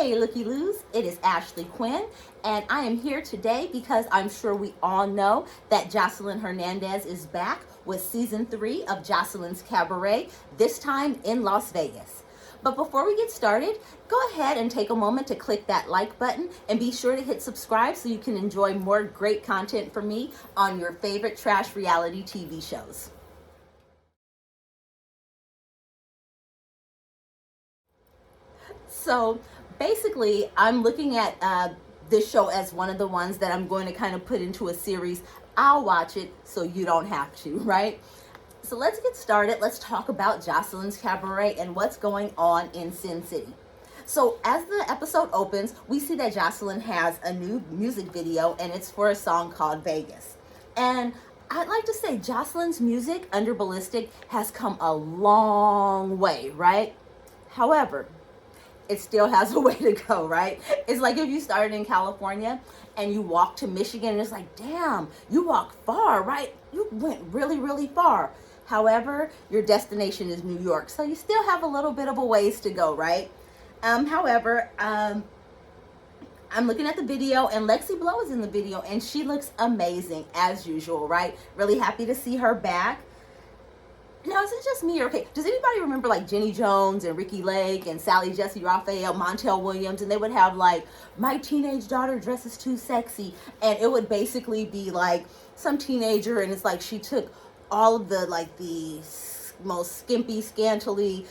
Hey, Looky-Loos, it is Ashley Quinn, and I am here today because I'm sure we all know that Joseline Hernandez is back with season 3 of Joseline's Cabaret, this time in Las Vegas. But before we get started, go ahead and take a moment to click that like button and be sure to hit subscribe so you can enjoy more great content from me on your favorite trash reality TV shows. So basically, I'm looking at this show as one of the ones that I'm going to kind of put into a series. I'll watch it so you don't have to, right? So let's get started. Let's talk about Joseline's Cabaret and what's going on in Sin City. So as the episode opens, we see that Joseline has a new music video, and it's for a song called Vegas. And I'd like to say Joseline's music under Ballistic has come a long way, right? However, it still has a way to go, right? It's like if you started in California and you walk to Michigan, and it's like, damn, you walked far, right? You went really, really far. However, your destination is New York, so you still have a little bit of a ways to go, right? However, I'm looking at the video, and Lexi Blow is in the video, and she looks amazing as usual, right? Really happy to see her back. Now, is it just me, or okay, does anybody remember like Jenny Jones and Ricky Lake and Sally Jesse Raphael, Montel Williams, and they would have like, my teenage daughter dresses too sexy, and it would basically be like some teenager, and it's like she took all of the like the most skimpy, scantily,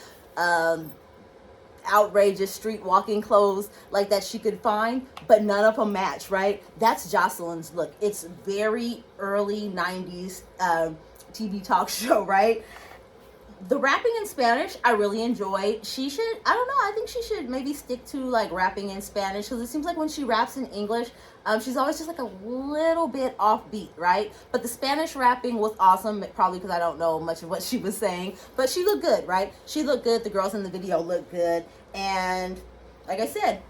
outrageous street walking clothes like that she could find, but none of them match, right? That's Joseline's look. It's very early 90s TV talk show, right? The rapping in Spanish, I really enjoy. She should, I don't know, I think she should maybe stick to like rapping in Spanish, because it seems like when she raps in English, she's always just like a little bit offbeat, right? But the Spanish rapping was awesome, probably because I don't know much of what she was saying, but she looked good, right? She looked good, the girls in the video looked good, and like I said,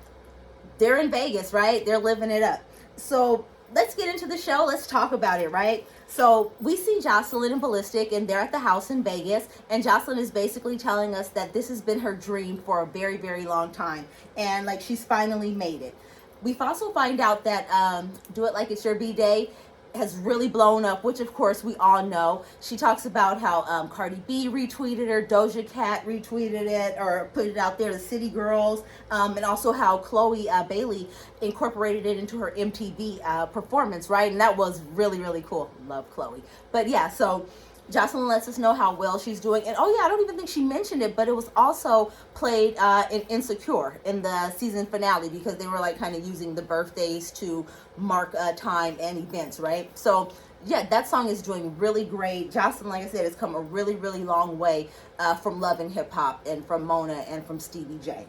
they're in Vegas, right? They're living it up. So let's get into the show. Let's talk about it, right? So we see Joseline and Ballistic, and they're at the house in Vegas, and Joseline is basically telling us that this has been her dream for a very, very long time, and like she's finally made it. We also find out that Do It Like It's Your B-Day has really blown up, which of course we all know. She talks about how Cardi B retweeted her, Doja Cat retweeted it or put it out there, the City Girls, and also how Chloe Bailey incorporated it into her MTV performance, right? And that was really, really cool. Love Chloe. But yeah, so Joseline lets us know how well she's doing. And oh yeah, I don't even think she mentioned it, but it was also played in Insecure in the season finale, because they were like kind of using the birthdays to mark time and events, right? So yeah, that song is doing really great. Joseline, like I said, has come a really, really long way from Love and Hip Hop and from Mona and from Stevie J.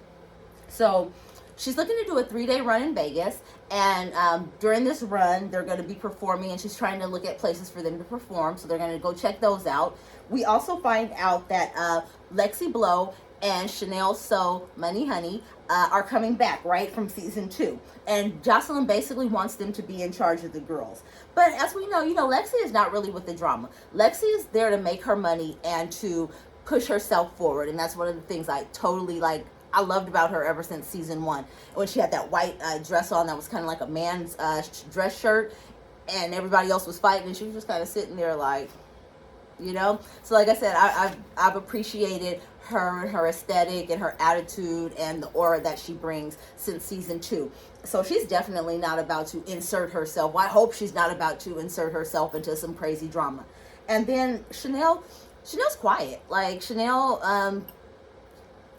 So she's looking to do a 3-day run in Vegas, and during this run, they're going to be performing, and she's trying to look at places for them to perform, so they're going to go check those out. We also find out that Lexi Blow and Chanel So Money Honey are coming back, right, from season 2. And Joseline basically wants them to be in charge of the girls. But as we know, Lexi is not really with the drama. Lexi is there to make her money and to push herself forward, and that's one of the things I totally I loved about her ever since season 1, when she had that white dress on that was kind of like a man's dress shirt, and everybody else was fighting, and she was just kind of sitting there like, So like I said, I've appreciated her and her aesthetic and her attitude and the aura that she brings since season 2. So she's definitely not about to insert herself. Well, I hope she's not about to insert herself into some crazy drama. And then Chanel's quiet. Like Chanel,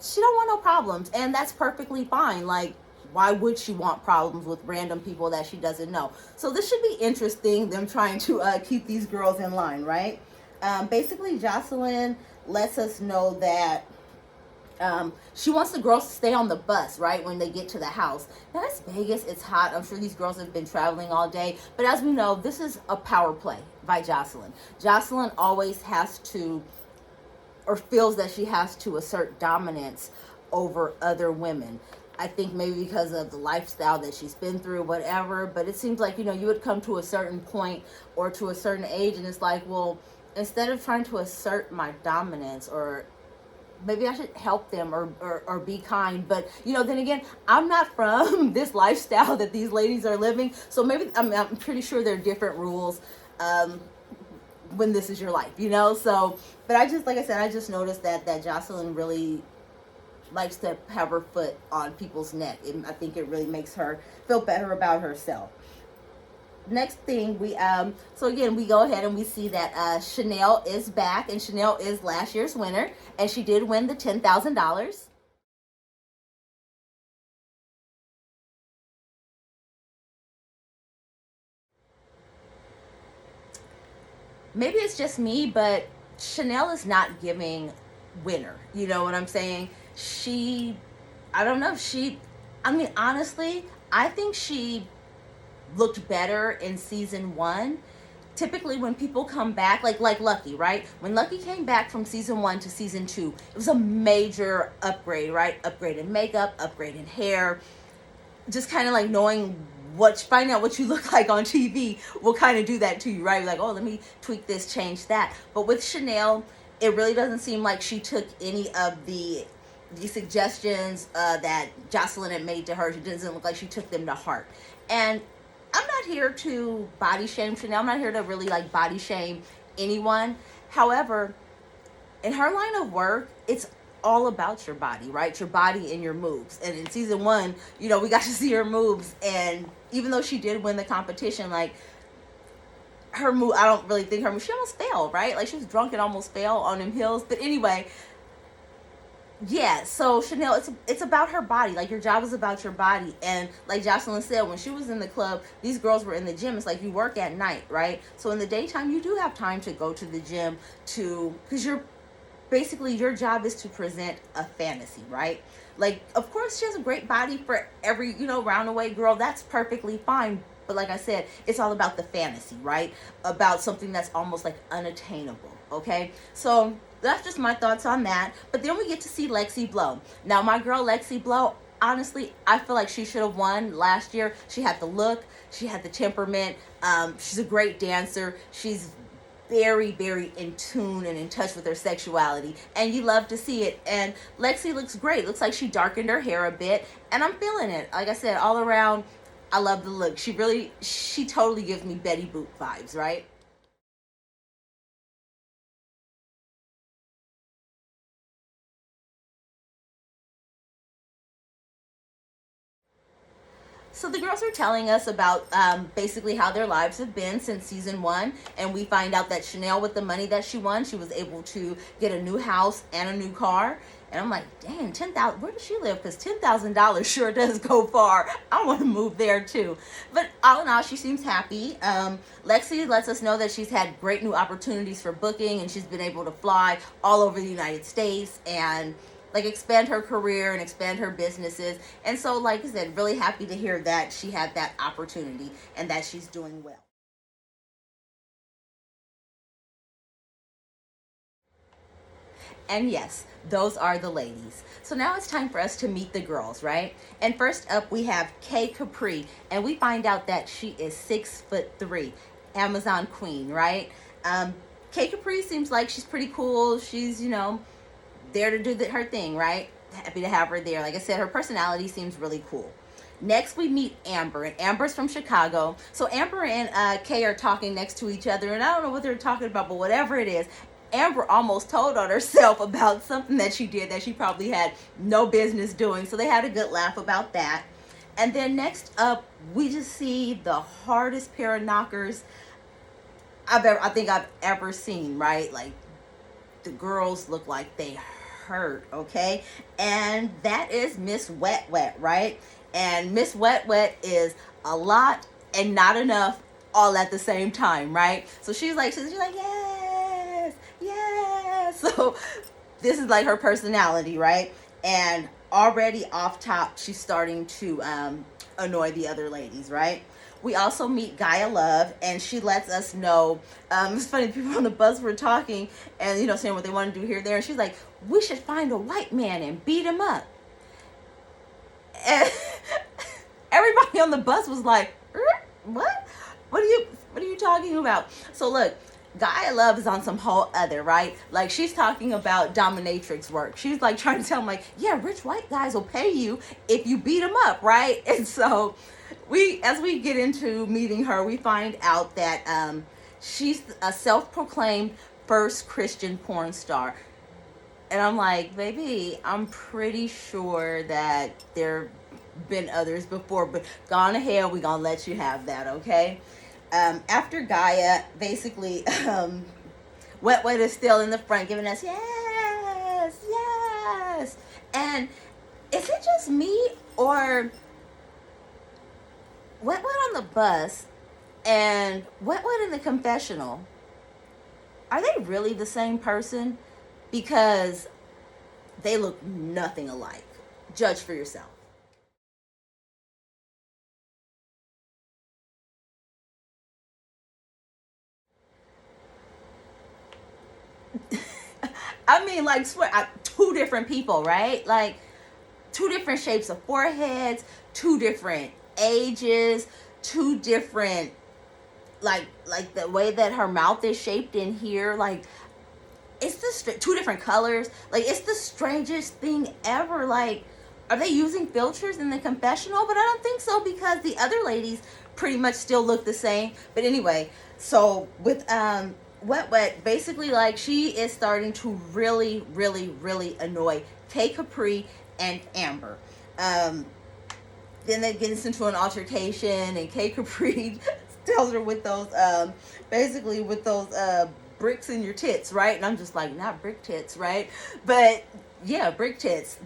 she don't want no problems, and that's perfectly fine. Like, why would she want problems with random people that she doesn't know? So this should be interesting, them trying to keep these girls in line, right? Basically, Joseline lets us know that she wants the girls to stay on the bus, right, when they get to the house. Now, it's Vegas, it's hot. I'm sure these girls have been traveling all day, but as we know, this is a power play by Joseline. Joseline always has to, or feels that she has to, assert dominance over other women. I think maybe because of the lifestyle that she's been through, whatever, but it seems like, you would come to a certain point or to a certain age, and it's like, well, instead of trying to assert my dominance or maybe I should help them or be kind. But, then again, I'm not from this lifestyle that these ladies are living. So maybe I'm pretty sure there are different rules when this is your life. So, but like I said, I just noticed that Joseline really likes to have her foot on people's neck. And I think it really makes her feel better about herself. Next thing so again, we go ahead and we see that Chanel is back, and Chanel is last year's winner, and she did win the $10,000. Maybe it's just me, but Chanel is not giving winner. You know what I'm saying? I don't know. Honestly, I think she looked better in season 1. Typically when people come back, like Lucky, right? When Lucky came back from season 1 to season 2, it was a major upgrade, right? Upgrade in makeup, upgrade in hair, just kind of like finding out what you look like on TV will kind of do that to you, right? Like, oh, let me tweak this, change that. But with Chanel, it really doesn't seem like she took any of the suggestions that Joseline had made to her. It doesn't look like she took them to heart. And I'm not here to body shame Chanel. I'm not here to really like body shame anyone. However, in her line of work, it's all about your body, right? Your body and your moves. And in season 1, we got to see her moves. And even though she did win the competition, like her move, I don't really think her move, she almost fell, right? Like she was drunk and almost fell on them hills. But anyway, yeah, so Chanel, it's about her body. Like your job is about your body. And like Joseline said, when she was in the club, these girls were in the gym. It's like you work at night, right? So in the daytime, you do have time to go to the gym because your job is to present a fantasy, right? Like, of course, she has a great body for every, round away girl. That's perfectly fine. But like I said, it's all about the fantasy, right? About something that's almost like unattainable, okay? So that's just my thoughts on that. But then we get to see Lexi Blow. Now, my girl Lexi Blow, honestly, I feel like she should have won last year. She had the look. She had the temperament. She's a great dancer. She's very, very in tune and in touch with her sexuality. And you love to see it. And Lexi looks great. Looks like she darkened her hair a bit. And I'm feeling it. Like I said, all around, I love the look. She totally gives me Betty Boop vibes, right? So the girls are telling us about basically how their lives have been since season 1, and we find out that Chanel, with the money that she won, she was able to get a new house and a new car. And I'm like, dang, 10,000. Where does she live? Because $10,000 sure does go far. I want to move there too. But all in all, she seems happy. Lexi lets us know that she's had great new opportunities for booking, and she's been able to fly all over the United States and like expand her career and expand her businesses. And so, like I said, really happy to hear that she had that opportunity and that she's doing well. And yes, those are the ladies. So now it's time for us to meet the girls, right? And first up, we have Kay Capri, and we find out that she is 6'3", Amazon queen, right? Kay Capri seems like she's pretty cool. She's, there to do her thing, right? Happy to have her there. Like I said, her personality seems really cool. Next, we meet Amber, and Amber's from Chicago. So Amber and Kay are talking next to each other, and I don't know what they're talking about, but whatever it is, Amber almost told on herself about something that she did that she probably had no business doing. So they had a good laugh about that. And then next up, we just see the hardest pair of knockers I think I've ever seen, right? Like the girls look like they hurt, okay? And that is Miss Wet Wet, right? And Miss Wet Wet is a lot and not enough all at the same time, right? So she's like, yes, yes. So this is like her personality, right? And already off top, she's starting to annoy the other ladies, right? We also meet Gaia Love, and she lets us know, it's funny, people on the bus were talking and, saying what they want to do here, there. And she's like, we should find a white man and beat him up. And everybody on the bus was like, what? What are you talking about? So look, Gaia Love is on some whole other, right? Like, she's talking about dominatrix work. She's like trying to tell him, like, yeah, rich white guys will pay you if you beat them up, right? And so as we get into meeting her, we find out that she's a self-proclaimed first Christian porn star. And I'm like, baby, I'm pretty sure that there been others before, but go on ahead, we gonna let you have that, okay? After Gaia, basically, Wet Wet is still in the front giving us yes, yes. And is it just me, or Wet Wet on the bus and Wet Wet in the confessional, are they really the same person? Because they look nothing alike. Judge for yourself. I mean, like, swear, two different people, right? Like, two different shapes of foreheads, two different ages, two different, like the way that her mouth is shaped in here. Like, it's two different colors. Like, it's the strangest thing ever. Like, are they using filters in the confessional? But I don't think so, because the other ladies pretty much still look the same. But anyway, so with Wet Wet, basically, like, she is starting to really, really, really annoy K Capri and Amber. Then they get into an altercation, and K Capri tells her with those basically with those bricks in your tits, right? And I'm just like, not brick tits, right? But yeah, brick tits.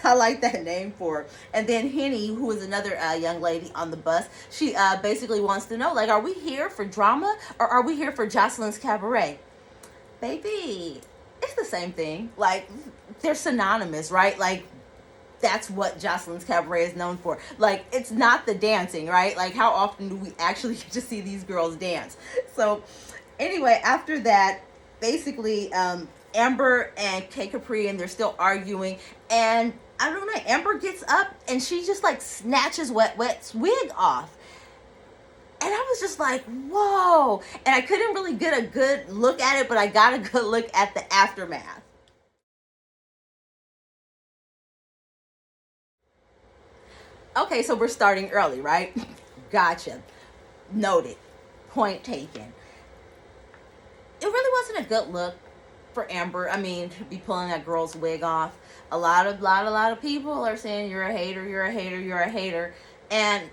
I like that name for her. And then Henny, who is another young lady on the bus, she basically wants to know, like, are we here for drama, or are we here for Joseline's Cabaret? Baby, it's the same thing. Like, they're synonymous, right? Like, that's what Joseline's Cabaret is known for. Like, it's not the dancing, right? Like, how often do we actually get to see these girls dance? So anyway, after that, basically, Amber and K Capri, and they're still arguing, and I don't know, Amber gets up and she just, like, snatches Wet Wet's wig off. And I was just like, whoa. And I couldn't really get a good look at it, but I got a good look at the aftermath. Okay, so we're starting early, right? Gotcha. Noted. Point taken. It really wasn't a good look for Amber. I mean, to be pulling that girl's wig off. A lot of people are saying you're a hater, you're a hater, you're a hater. And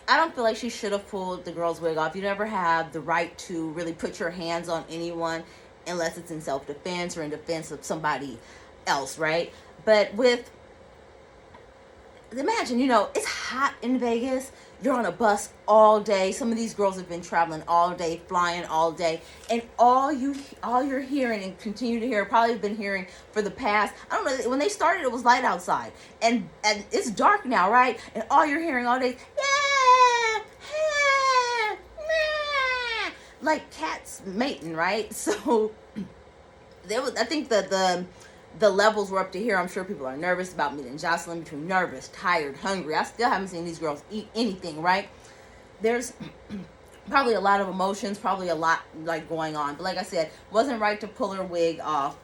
I don't feel like she should have pulled the girl's wig off. You never have the right to really put your hands on anyone unless it's in self-defense or in defense of somebody else, right? But with, imagine, it's hot in Vegas. You're on a bus all day. Some of these girls have been traveling all day, flying all day, and all you're hearing and continue to hear, probably been hearing for the past, I don't know, when they started it was light outside, and it's dark now, right? And all you're hearing all day is, yeah, yeah, yeah, like cats mating, right? So I think that the levels were up to here. I'm sure people are nervous about meeting Joseline, between nervous, tired, hungry. I still haven't seen these girls eat anything, right? There's probably a lot of emotions, probably a lot, like, going on. But like I said, wasn't right to pull her wig off.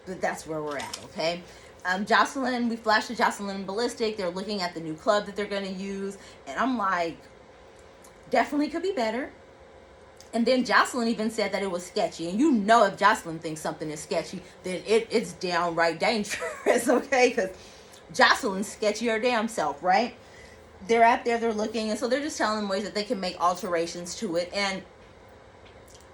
But that's where we're at, okay? Joseline, we flashed to Joseline Ballistic. They're looking at the new club that they're going to use. And I'm like, definitely could be better. And then Joseline even said that it was sketchy. And you know, if Joseline thinks something is sketchy, then it's downright dangerous, okay? Because Joseline's sketchy her damn self, right? They're out there, they're looking, and so they're just telling them ways that they can make alterations to it. And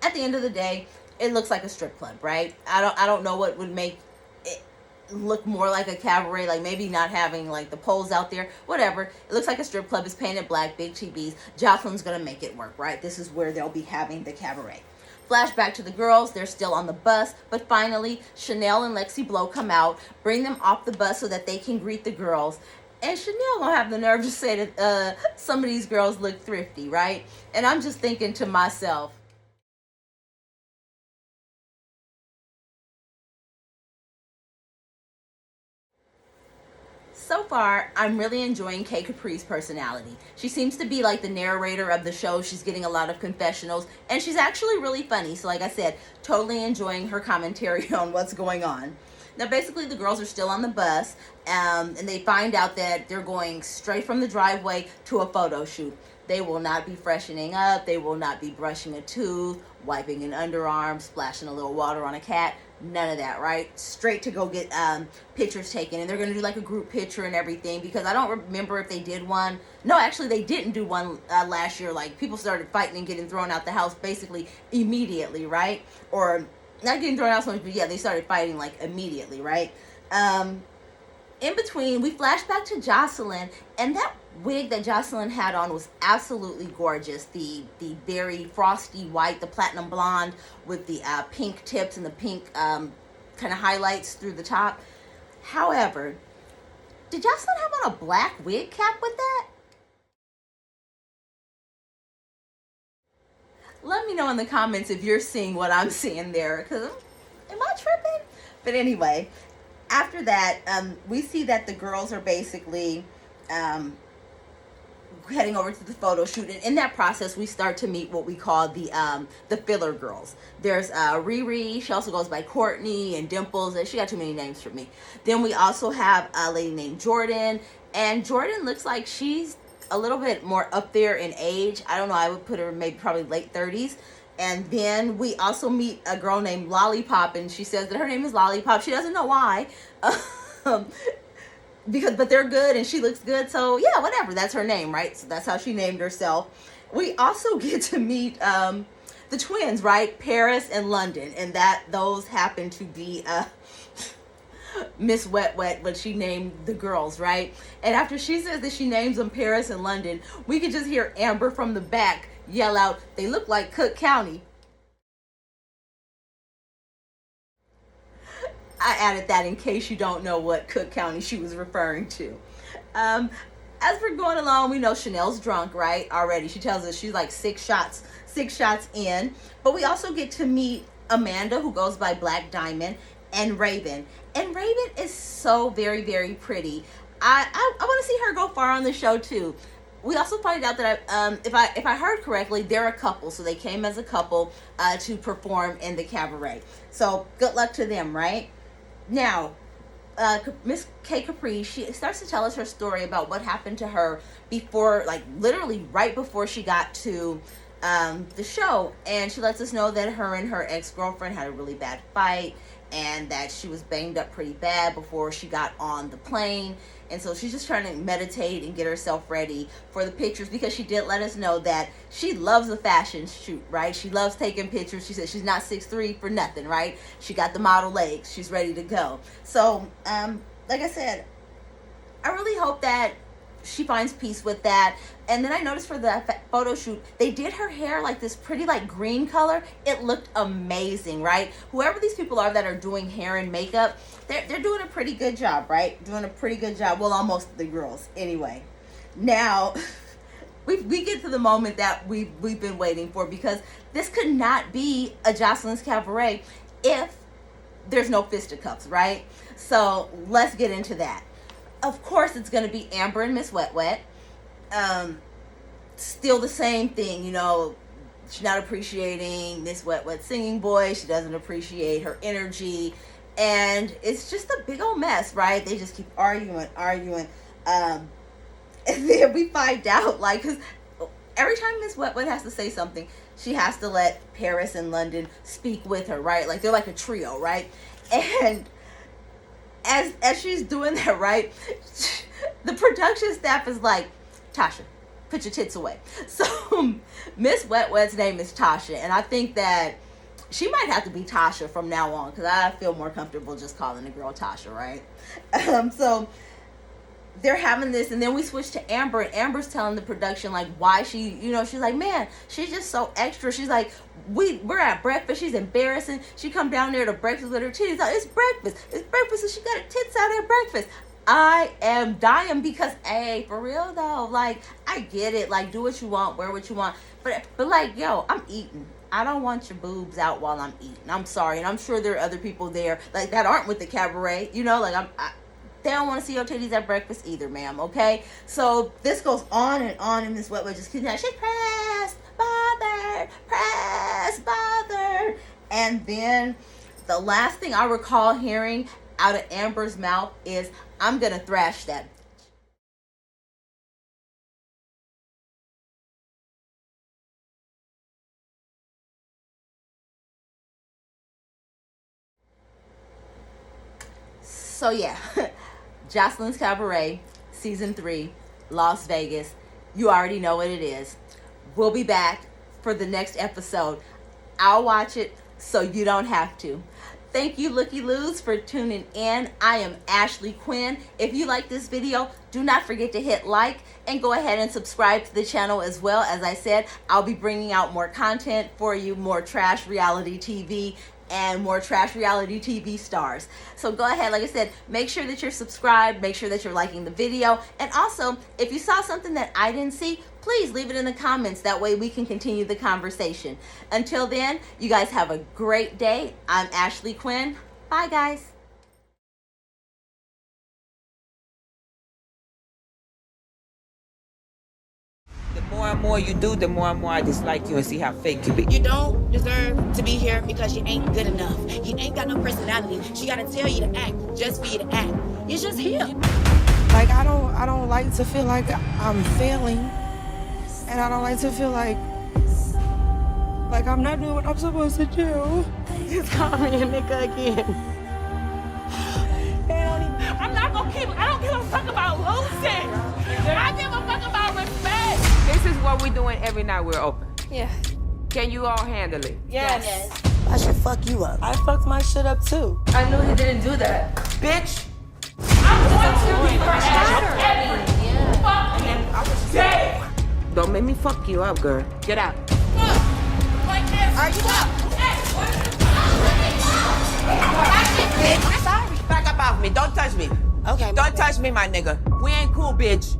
at the end of the day, it looks like a strip club, right? I don't know what would make it look more like a cabaret, like maybe not having, like, the poles out there, whatever. It looks like a strip club. It's painted black, big TVs. Joseline's gonna make it work, right? This is where they'll be having the cabaret. Flashback to the girls. They're still on the bus, but finally Chanel and Lexi Blow come out, bring them off the bus so that they can greet the girls. And Chanel gonna have the nerve to say that some of these girls look thrifty, right? And I'm just thinking to myself, So far, I'm really enjoying Kay Capri's personality. She seems to be like the narrator of the show. She's getting a lot of confessionals, and she's actually really funny. So like I said, totally enjoying her commentary on what's going on. Now, basically, the girls are still on the bus, and they find out that they're going straight from the driveway to a photo shoot. They will not be freshening up. They will not be brushing a tooth, wiping an underarm, splashing a little water on a cat. None of that, right? Straight to go get pictures taken. And they're going to do like a group picture and everything, because I don't remember if they did one. No, actually, they didn't do one last year. Like, people started fighting and getting thrown out the house basically immediately, right? Or not getting thrown out so much, but yeah, they started fighting like immediately, right? In between, we flash back to Joseline, and that wig that Joseline had on was absolutely gorgeous. The very frosty white, the platinum blonde with the pink tips and the pink kind of highlights through the top. However, did Joseline have on a black wig cap with that? Let me know in the comments if you're seeing what I'm seeing there, because am I tripping? But anyway, after that, we see that the girls are basically heading over to the photo shoot, and in that process, we start to meet what we call the filler girls. There's Riri. She also goes by Courtney, and Dimples. She got too many names for me. Then we also have a lady named Jordan, and Jordan looks like she's a little bit more up there in age. I don't know. I would put her maybe probably late 30s. And then we also meet a girl named Lollipop, and she says that her name is Lollipop. She doesn't know why, but they're good and she looks good. So yeah, whatever. That's her name, right? So that's how she named herself. We also get to meet the twins, right? Paris and London, and those happen to be Miss Wet Wet, but she named the girls, right? And after she says that she names them Paris and London, we can just hear Amber from the back yell out, "They look like Cook County." I added that in case you don't know what Cook County she was referring to. As we're going along, we know Chanel's drunk, right? Already. She tells us she's like six shots in. But we also get to meet Amanda, who goes by Black Diamond, and Raven. And Raven is so very, very pretty. I want to see her go far on the show too. We also find out that if I heard correctly, they're a couple, so they came as a couple to perform in the cabaret. So good luck to them, right? Now, Miss Kay Capri, she starts to tell us her story about what happened to her before, like literally right before she got to the show, and she lets us know that her and her ex-girlfriend had a really bad fight, and that she was banged up pretty bad before she got on the plane. And so she's just trying to meditate and get herself ready for the pictures, because she did let us know that she loves a fashion shoot, right? She loves taking pictures. She said she's not 6'3" for nothing, right? She got the model legs. She's ready to go. So, like I said, I really hope that she finds peace with that. And then I noticed for the photo shoot, they did her hair like this pretty like green color. It looked amazing, right? Whoever these people are that are doing hair and makeup, they're doing a pretty good job, right? Doing a pretty good job. Well, almost the girls anyway. Now we get to the moment that we've been waiting for, because this could not be a Joseline's Cabaret if there's no fisticuffs, right? So let's get into that. Of course, it's going to be Amber and Miss Wet Wet. Still the same thing, you know. She's not appreciating Miss Wet Wet's singing voice. She doesn't appreciate her energy. And it's just a big old mess, right? They just keep arguing. And then we find out, like, because every time Miss Wet Wet has to say something, she has to let Paris and London speak with her, right? Like, they're like a trio, right? And as she's doing that, right, the production staff is like, "Tasha, put your tits away." So Miss Wet Wet's name is Tasha, and I think that she might have to be Tasha from now on, because I feel more comfortable just calling the girl Tasha, right? So they're having this, and then we switch to Amber, and Amber's telling the production like why she, you know, she's like, "Man, she's just so extra." She's like, we're at breakfast, she's embarrassing. She come down there to breakfast with her titties out. It's breakfast, and she got her tits out at breakfast. I am dying, because hey, for real though, like, I get it, like, do what you want, wear what you want, but like, yo, I'm eating. I don't want your boobs out while I'm eating. I'm sorry, and I'm sure there are other people there like that aren't with the cabaret, you know, like they don't want to see your titties at breakfast either, ma'am, okay? So this goes on, and Miss Wetwood just keeps saying, she's pressed, bothered. And then the last thing I recall hearing out of Amber's mouth is, I'm gonna thrash that. So yeah, Joseline's Cabaret, Season 3, Las Vegas. You already know what it is. We'll be back for the next episode. I'll watch it so you don't have to. Thank you, Looky-Loos, for tuning in. I am Ashley Quinn. If you like this video, do not forget to hit like and go ahead and subscribe to the channel as well. As I said, I'll be bringing out more content for you, more trash reality TV and more trash reality TV stars. So go ahead, like I said, make sure that you're subscribed, make sure that you're liking the video, and also, if you saw something that I didn't see, please leave it in the comments. That way we can continue the conversation. Until then, you guys have a great day. I'm Ashley Quinn. Bye, guys. The more and more you do, the more and more I dislike you and see how fake you be. You don't deserve to be here because you ain't good enough. You ain't got no personality. She gotta tell you to act just for you to act. You're just here. Like I don't like to feel like I'm failing, and I don't like to feel like I'm not doing what I'm supposed to do. Just call me a nigga again. I'm not gonna keep, I don't give a fuck about losing. I give a fuck about respect. This is what we're doing every night we're open. Yeah. Can you all handle it? Yes. I should fuck you up. I fucked my shit up too. I knew he didn't do that. Bitch! I'm going to be forever every fucking day. Don't make me fuck you up, girl. Get out. Like this. Are you up? Bitch, sorry. Back up off me. Don't touch me. Okay. Don't touch me, my nigga. We ain't cool, bitch.